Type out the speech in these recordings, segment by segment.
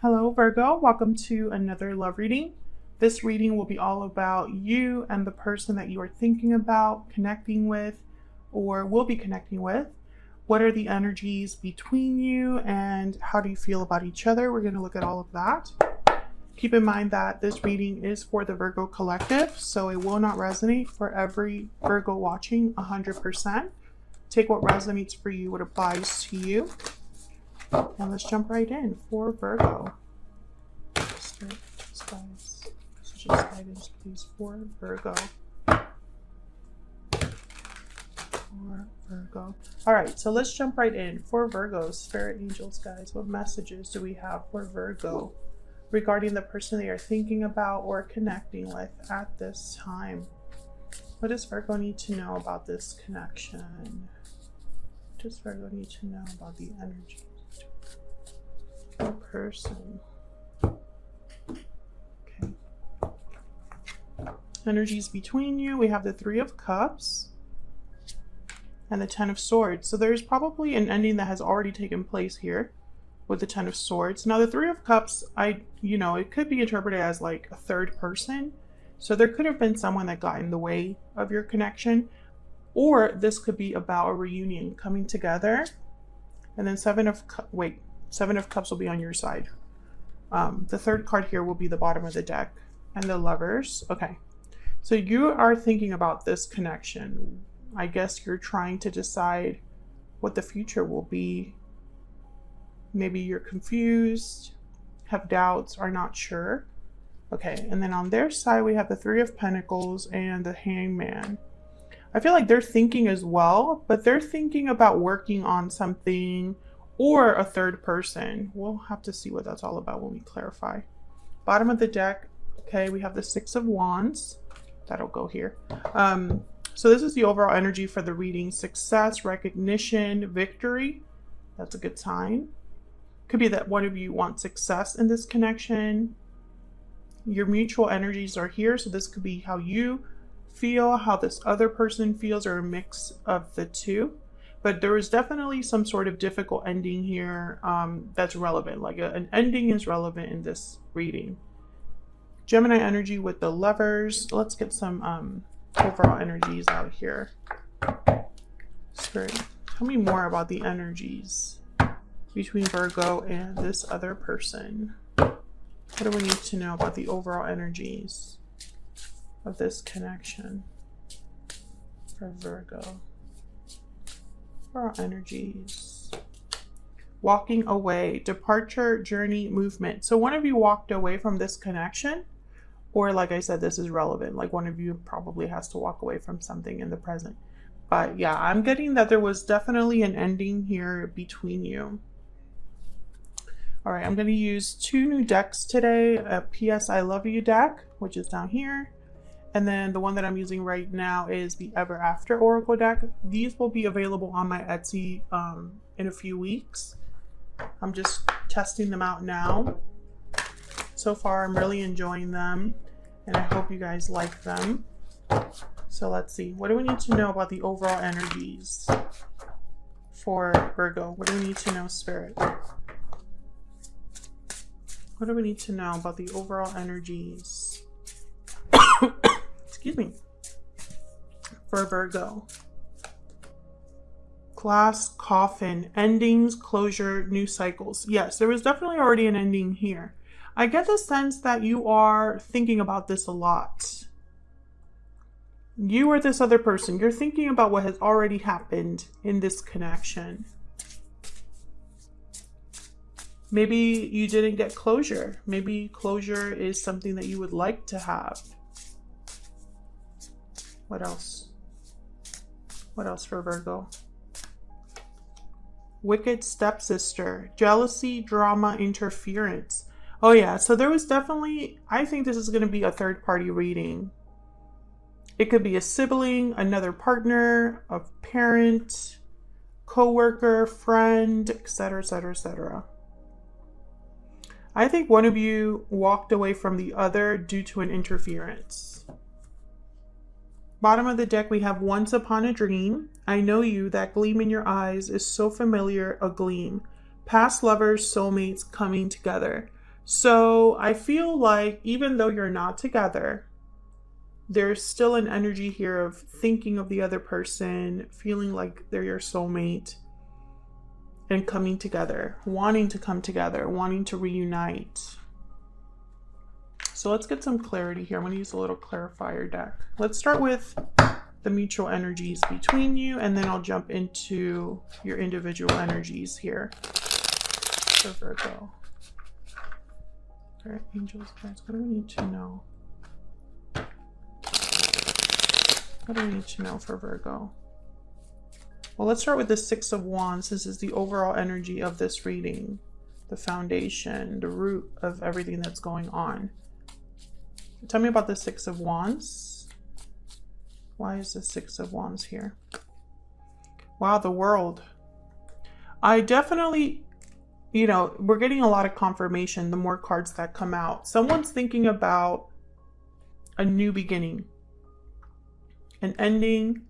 Hello Virgo, welcome to another love reading. This reading will be all about you and the person that you are thinking about, connecting with, or will be connecting with. What are the energies between you and how do you feel about each other? We're going to look at all of that. Keep in mind that this reading is for the Virgo collective, so it will not resonate for every Virgo watching 100%. Take what resonates for you, what applies to you. And let's jump right in for Virgo. Messages, guidance, please, for Virgo. For Virgo. All right, so let's jump right in for Virgo. Spirit angels, guys, what messages do we have for Virgo regarding the person they are thinking about or connecting with at this time? What does Virgo need to know about this connection? What does Virgo need to know about the energy? A person. Okay. Energies between you. We have the Three of Cups and the Ten of Swords. So there's probably an ending that has already taken place here with the Ten of Swords. Now the Three of Cups, it could be interpreted as like a third person. So there could have been someone that got in the way of your connection, or this could be about a reunion coming together. And then Seven of Cups will be on your side. The third card here will be the bottom of the deck and the Lovers. Okay, so you are thinking about this connection. I guess you're trying to decide what the future will be. Maybe you're confused, have doubts, are not sure. Okay, and then on their side we have the Three of Pentacles and the Hangman. I feel like they're thinking as well, but they're thinking about working on something or a third person. We'll have to see what that's all about when we clarify. Bottom of the deck, okay, we have the Six of Wands. That'll go here. So this is the overall energy for the reading. Success, recognition, victory. That's a good sign. Could be that one of you wants success in this connection. Your mutual energies are here, so this could be how you feel, how this other person feels, or a mix of the two. But there is definitely some sort of difficult ending here that's relevant. Like an ending is relevant in this reading. Gemini energy with the Lovers. Let's get some overall energies out here. Spirit, tell me more about the energies between Virgo and this other person. What do we need to know about the overall energies of this connection for Virgo? Our energies. Walking away, departure, journey, movement. So one of you walked away from this connection, or like I said, this is relevant. Like one of you probably has to walk away from something in the present. But yeah, I'm getting that there was definitely an ending here between you. All right, I'm going to use two new decks today. A PS I Love You deck, which is down here. And then the one that I'm using right now is the Ever After Oracle deck. These will be available on my Etsy in a few weeks. I'm just testing them out now. So far, I'm really enjoying them, and I hope you guys like them. So let's see. What do we need to know about the overall energies for Virgo? What do we need to know, Spirit? What do we need to know about the overall energies? Excuse me, for Virgo? Glass coffin, endings, closure, new cycles. Yes, there was definitely already an ending here. I get the sense that you are thinking about this a lot. You or this other person, you're thinking about what has already happened in this connection. Maybe you didn't get closure. Maybe closure is something that you would like to have. What else? What else for Virgo? Wicked stepsister, jealousy, drama, interference. Oh yeah, so there was definitely, I think this is going to be a third party reading. It could be a sibling, another partner, a parent, co-worker, friend, etc., etc., etc. I think one of you walked away from the other due to an interference. Bottom of the deck, we have Once Upon a Dream. I know you, that gleam in your eyes is so familiar, a gleam. Past lovers, soulmates coming together. So I feel like even though you're not together, there's still an energy here of thinking of the other person, feeling like they're your soulmate, and coming together, wanting to come together, wanting to reunite. So let's get some clarity here. I'm going to use a little clarifier deck. Let's start with the mutual energies between you, and then I'll jump into your individual energies here for Virgo. All right, angels, guys, what do we need to know? What do we need to know for Virgo? Well, let's start with the Six of Wands. This is the overall energy of this reading, the foundation, the root of everything that's going on. Tell me about the Six of Wands. Why is the Six of Wands here? Wow, the World. I definitely, you know, we're getting a lot of confirmation the more cards that come out. Someone's thinking about a new beginning, an ending,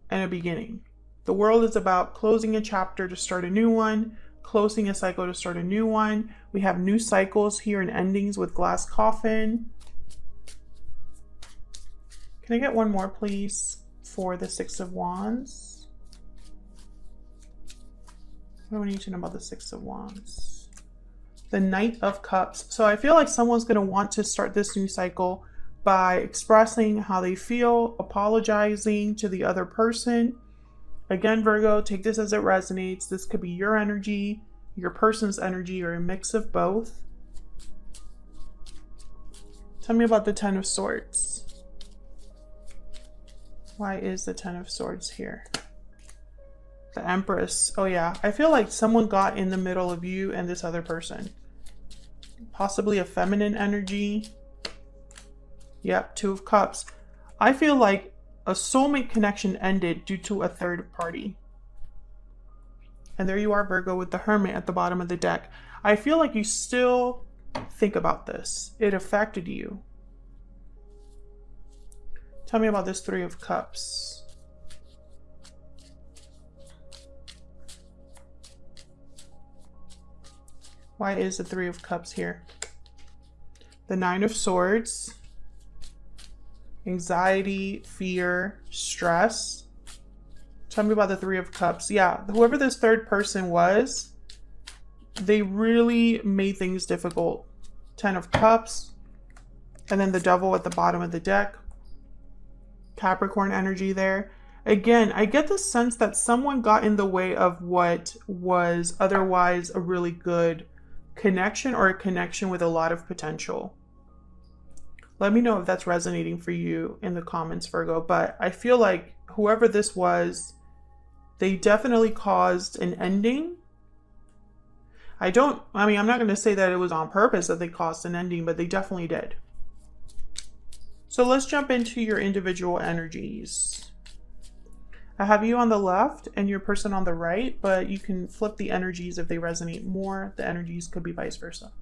and a beginning. The World is about closing a chapter to start a new one, closing a cycle to start a new one. We have new cycles here and endings with Glass Coffin. Can I get one more, please, for the Six of Wands? What do we need to know about the Six of Wands? The Knight of Cups. So I feel like someone's going to want to start this new cycle by expressing how they feel, apologizing to the other person. Again, Virgo, take this as it resonates. This could be your energy, your person's energy, or a mix of both. Tell me about the Ten of Swords. Why is the Ten of Swords here? The Empress. Oh yeah, I feel like someone got in the middle of you and this other person. Possibly a feminine energy. Yep, Two of Cups. I feel like a soulmate connection ended due to a third party. And there you are, Virgo, with the Hermit at the bottom of the deck. I feel like you still think about this. It affected you. Tell me about this Three of Cups. Why is the Three of Cups here? The Nine of Swords. Anxiety, fear, stress. Tell me about the Three of Cups. Yeah, whoever this third person was, they really made things difficult. Ten of Cups. And then the Devil at the bottom of the deck. Capricorn energy there. Again, I get the sense that someone got in the way of what was otherwise a really good connection, or a connection with a lot of potential. Let me know if that's resonating for you in the comments, Virgo. But I feel like whoever this was, they definitely caused an ending. I'm not going to say that it was on purpose that they caused an ending, but they definitely did. So let's jump into your individual energies. I have you on the left and your person on the right, but you can flip the energies if they resonate more. The energies could be vice versa.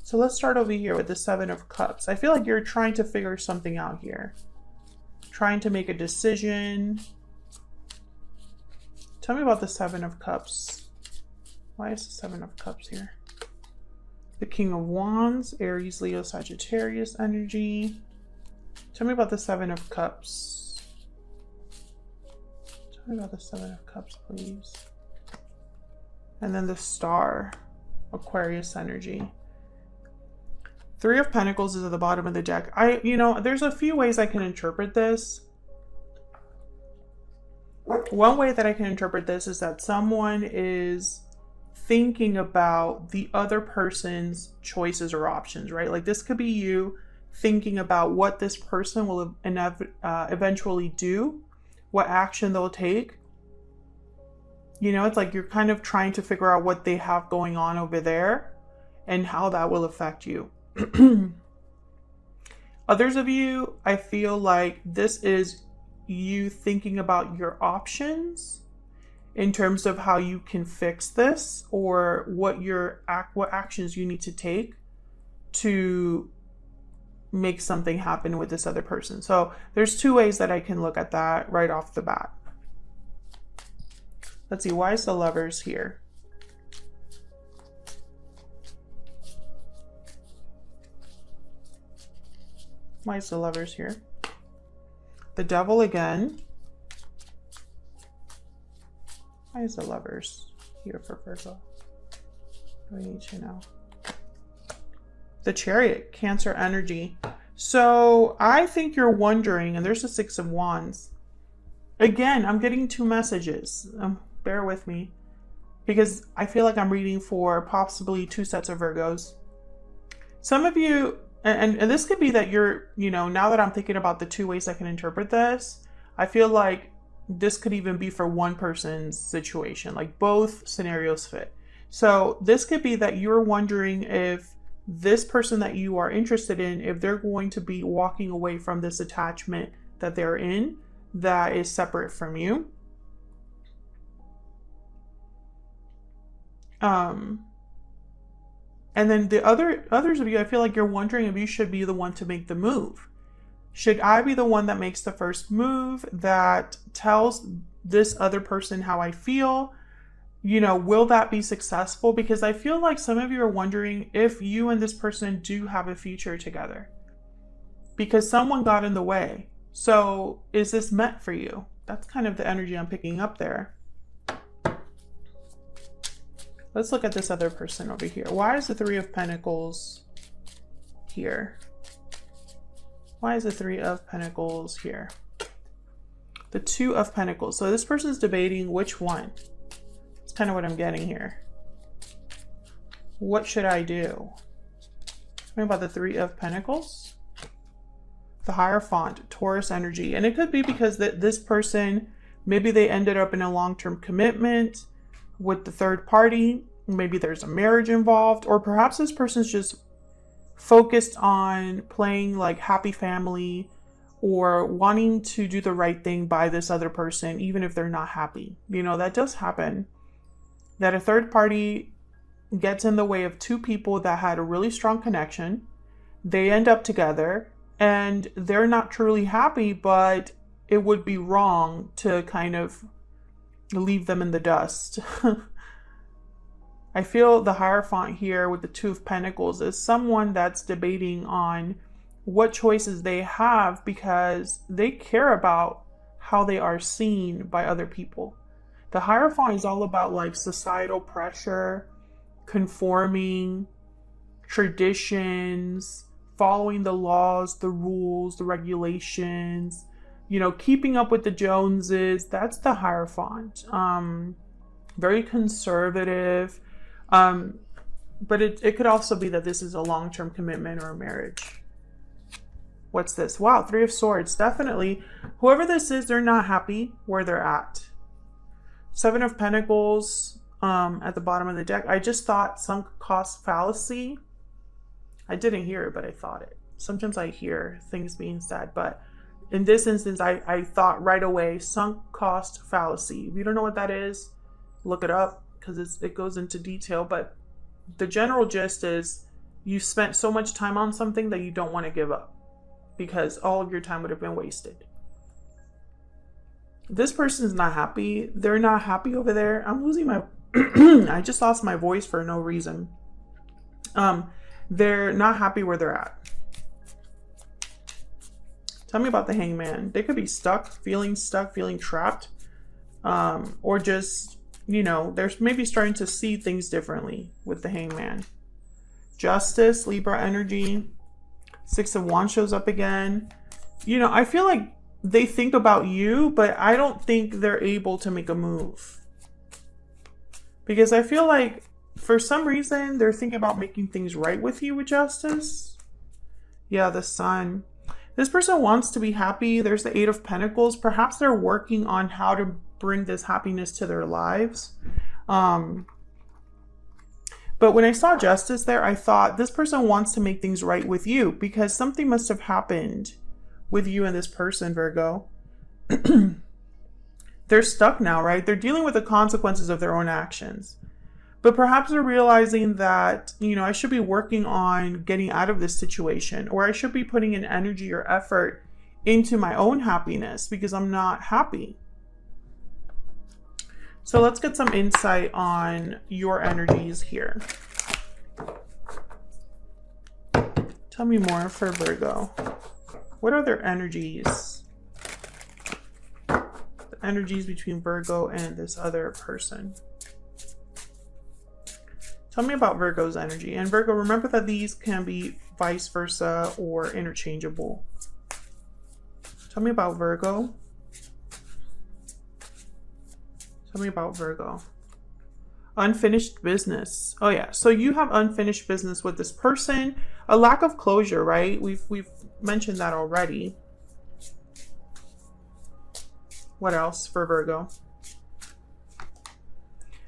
So let's start over here with the Seven of Cups. I feel like you're trying to figure something out here. Trying to make a decision. Tell me about the Seven of Cups. Why is the Seven of Cups here? The King of Wands, Aries, Leo, Sagittarius energy. Tell me about the Seven of Cups. Tell me about the Seven of Cups, please. And then the Star, Aquarius energy. Three of Pentacles is at the bottom of the deck. There's a few ways I can interpret this. One way that I can interpret this is that someone is thinking about the other person's choices or options, right? Like this could be you thinking about what this person will eventually do, what action they'll take. It's like you're kind of trying to figure out what they have going on over there and how that will affect you. Others of you, I feel like this is you thinking about your options in terms of how you can fix this, or what actions you need to take to make something happen with this other person. So there's two ways that I can look at that right off the bat. Let's see, why is the Lovers here? Why is the Lovers here? The Devil again. Why is the Lovers here for Virgo? We need to know. The Chariot, Cancer energy. So I think you're wondering, and there's the Six of Wands. Again, I'm getting two messages. Bear with me, because I feel like I'm reading for possibly two sets of Virgos. Some of you, and this could be that you're, you know, now that I'm thinking about the two ways I can interpret this, I feel like this could even be for one person's situation, like both scenarios fit. So this could be that you're wondering if this person that you are interested in, if they're going to be walking away from this attachment that they're in that is separate from you. And then the others of you, I feel like you're wondering if you should be the one to make the move. Should I be the one that makes the first move, that tells this other person how I feel? You know, will that be successful? Because I feel like some of you are wondering if you and this person do have a future together, because someone got in the way. So is this meant for you? That's kind of the energy I'm picking up there. Let's look at this other person over here. Why is the Three of Pentacles here? Why is the Three of Pentacles here? The Two of Pentacles. So this person's debating which one. That's kind of what I'm getting here. What should I do? What about the Three of Pentacles? The Hierophant, Taurus energy. And it could be because this person, maybe they ended up in a long-term commitment with the third party. Maybe there's a marriage involved, or perhaps this person's just focused on playing like happy family, or wanting to do the right thing by this other person, even if they're not happy. You know, that does happen. That a third party gets in the way of two people that had a really strong connection. They end up together and they're not truly happy, but it would be wrong to kind of leave them in the dust. I feel the Hierophant here with the Two of Pentacles is someone that's debating on what choices they have, because they care about how they are seen by other people. The Hierophant is all about like societal pressure, conforming, traditions, following the laws, the rules, the regulations, you know, keeping up with the Joneses. That's the Hierophant. Very conservative. But it could also be that this is a long-term commitment or a marriage. What's this? Wow, Three of Swords. Definitely. Whoever this is, they're not happy where they're at. Seven of Pentacles at the bottom of the deck. I just thought sunk cost fallacy. I didn't hear it, but I thought it. Sometimes I hear things being said, but in this instance, I thought right away, sunk cost fallacy. If you don't know what that is, look it up, because it goes into detail. But the general gist is you spent so much time on something that you don't want to give up, because all of your time would have been wasted. This person's not happy. They're not happy over there. I'm losing my... I just lost my voice for no reason. They're not happy where they're at. Tell me about the Hangman. They could be stuck, feeling trapped. Or just, you know, they're maybe starting to see things differently with the Hangman. Justice, Libra energy. Six of Wands shows up again. You know, I feel like they think about you, but I don't think they're able to make a move. Because I feel like for some reason they're thinking about making things right with you with Justice. Yeah, the Sun. This person wants to be happy. There's the Eight of Pentacles. Perhaps they're working on how to bring this happiness to their lives. But when I saw Justice there, I thought this person wants to make things right with you, because something must have happened with you and this person, Virgo. They're stuck now, right? They're dealing with the consequences of their own actions. But perhaps they're realizing that, you know, I should be working on getting out of this situation, or I should be putting in energy or effort into my own happiness because I'm not happy. So let's get some insight on your energies here. Tell me more for Virgo. What are their energies? The energies between Virgo and this other person. Tell me about Virgo's energy. And Virgo, remember that these can be vice versa or interchangeable. Tell me about Virgo. Tell me about Virgo. Unfinished business. Oh yeah, so you have unfinished business with this person. A lack of closure, right? We've mentioned that already. What else for Virgo?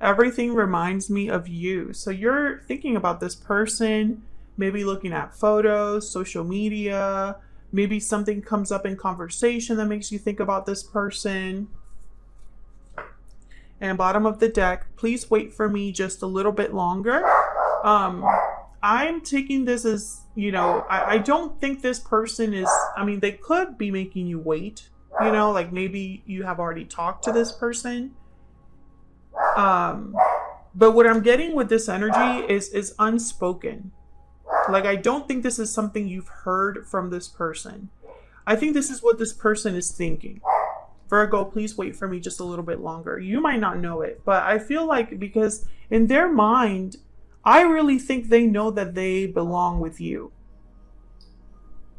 Everything reminds me of you. So you're thinking about this person, maybe looking at photos, social media, maybe something comes up in conversation that makes you think about this person. And bottom of the deck, please wait for me just a little bit longer. I'm taking this as, you know, I don't think this person is, I mean, they could be making you wait, you know, like maybe you have already talked to this person. But what I'm getting with this energy is unspoken. Like, I don't think this is something you've heard from this person. I think this is what this person is thinking. Virgo, please wait for me just a little bit longer. You might not know it, but I feel like because in their mind, I really think they know that they belong with you.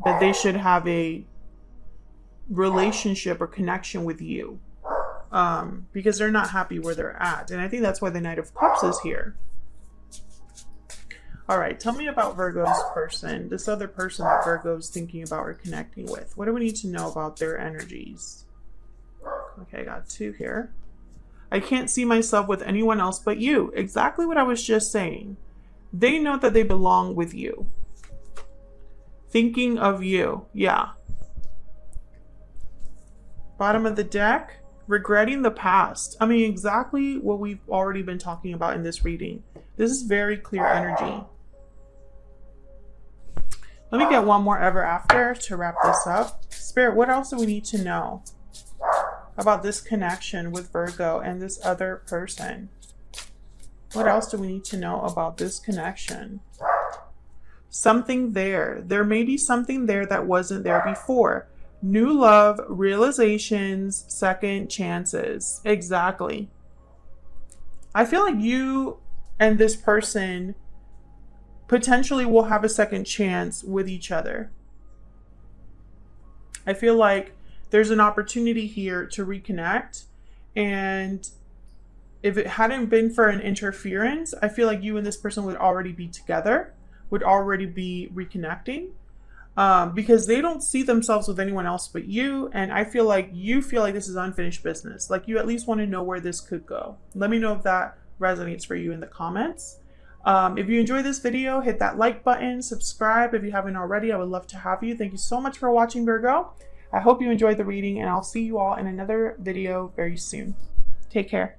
That they should have a relationship or connection with you. Because they're not happy where they're at. And I think that's why the Knight of Cups is here. All right, tell me about Virgo's person. This other person that Virgo's thinking about or connecting with. What do we need to know about their energies? Okay, I got 2 here. I can't see myself with anyone else but you. Exactly what I was just saying. They know that they belong with you. Thinking of you. Yeah. Bottom of the deck. Regretting the past. I mean, exactly what we've already been talking about in this reading. This is very clear energy. Let me get one more ever after to wrap this up. Spirit, what else do we need to know about this connection with Virgo and this other person? What else do we need to know about this connection? Something there. There may be something there that wasn't there before. New love, realizations, second chances. Exactly. I feel like you and this person potentially will have a second chance with each other. I feel like there's an opportunity here to reconnect. And if it hadn't been for an interference, I feel like you and this person would already be together, would already be reconnecting. Because they don't see themselves with anyone else but you. And I feel like you feel like this is unfinished business. Like you at least want to know where this could go. Let me know if that resonates for you in the comments. If you enjoyed this video, hit that like button, subscribe if you haven't already. I would love to have you. Thank you so much for watching, Virgo. I hope you enjoyed the reading, and I'll see you all in another video very soon. Take care.